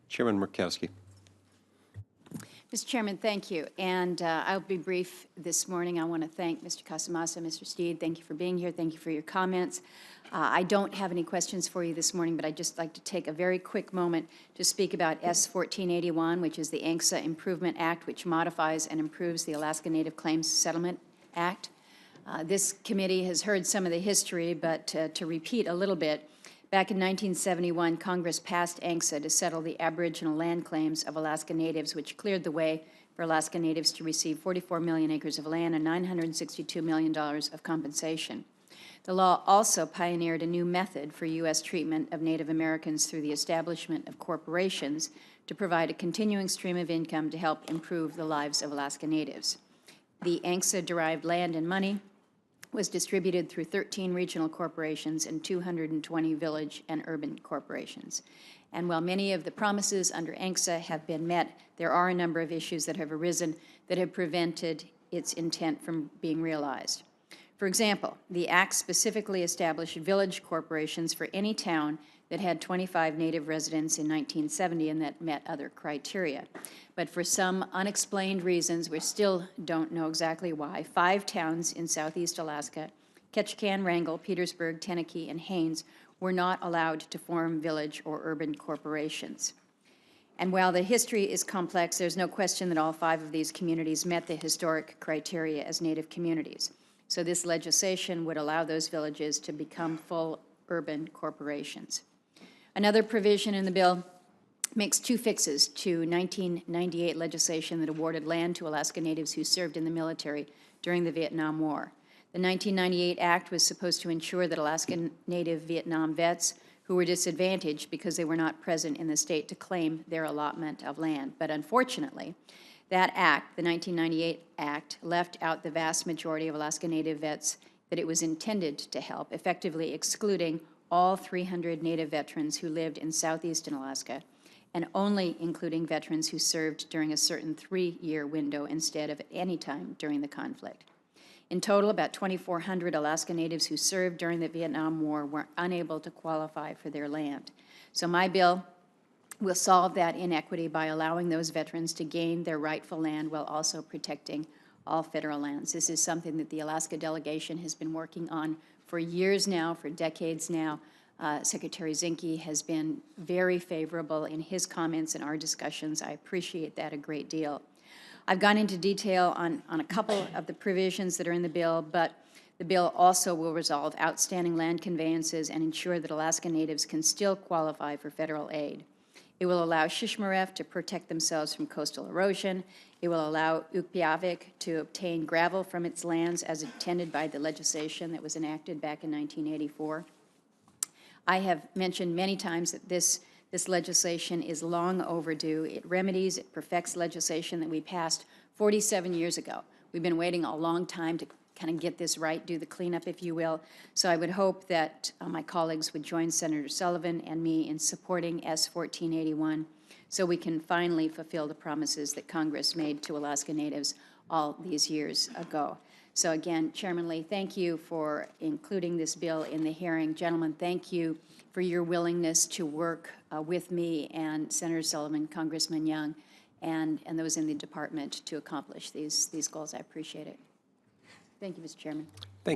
Chairman Murkowski. Mr. Chairman, thank you. And I'll be brief this morning. I want to thank Mr. Casamassa, Mr. Steed. Thank you for being here. Thank you for your comments. I don't have any questions for you this morning, but I'd just like to take a very quick moment to speak about S 1481, which is the ANCSA Improvement Act, which modifies and improves the Alaska Native Claims Settlement Act. This committee has heard some of the history, but to repeat a little bit, back in 1971, Congress passed ANCSA to settle the Aboriginal land claims of Alaska Natives, which cleared the way for Alaska Natives to receive 44 million acres of land and $962 million of compensation. The law also pioneered a new method for U.S. treatment of Native Americans through the establishment of corporations to provide a continuing stream of income to help improve the lives of Alaska Natives. The ANCSA-derived land and money was distributed through 13 regional corporations and 220 village and urban corporations. And while many of the promises under ANCSA have been met, there are a number of issues that have arisen that have prevented its intent from being realized. For example, the Act specifically established village corporations for any town that had 25 Native residents in 1970 and that met other criteria. But for some unexplained reasons, we still don't know exactly why, 5 towns in southeast Alaska, Ketchikan, Wrangell, Petersburg, Tenakee, and Haines, were not allowed to form village or urban corporations. And while the history is complex, there's no question that all 5 of these communities met the historic criteria as Native communities. So this legislation would allow those villages to become full urban corporations. Another provision in the bill makes 2 fixes to 1998 legislation that awarded land to Alaska Natives who served in the military during the Vietnam War. The 1998 Act was supposed to ensure that Alaska Native Vietnam vets who were disadvantaged because they were not present in the state to claim their allotment of land. But unfortunately, that act, the 1998 Act, left out the vast majority of Alaska Native vets that it was intended to help, effectively excluding all 300 Native veterans who lived in southeastern Alaska, and only including veterans who served during a certain 3-year window instead of at any time during the conflict. In total, about 2,400 Alaska Natives who served during the Vietnam War were unable to qualify for their land. So my bill will solve that inequity by allowing those veterans to gain their rightful land while also protecting all federal lands. This is something that the Alaska delegation has been working on for years now, for decades now. Secretary Zinke has been very favorable in his comments and our discussions. I appreciate that a great deal. I've gone into detail on a couple of the provisions that are in the bill, but the bill also will resolve outstanding land conveyances and ensure that Alaska Natives can still qualify for federal aid. It will allow Shishmaref to protect themselves from coastal erosion. It will allow Ukpiavik to obtain gravel from its lands as intended by the legislation that was enacted back in 1984. I have mentioned many times that this legislation is long overdue. It remedies, it perfects legislation that we passed 47 years ago. We've been waiting a long time to kind of get this right, do the cleanup, if you will. So I would hope that my colleagues would join Senator Sullivan and me in supporting S 1481 so we can finally fulfill the promises that Congress made to Alaska Natives all these years ago. So again, Chairman Lee, thank you for including this bill in the hearing. Gentlemen, thank you for your willingness to work with me and Senator Sullivan, Congressman Young, and those in the department to accomplish these goals. I appreciate it. Thank you, Mr. Chairman. Thank you.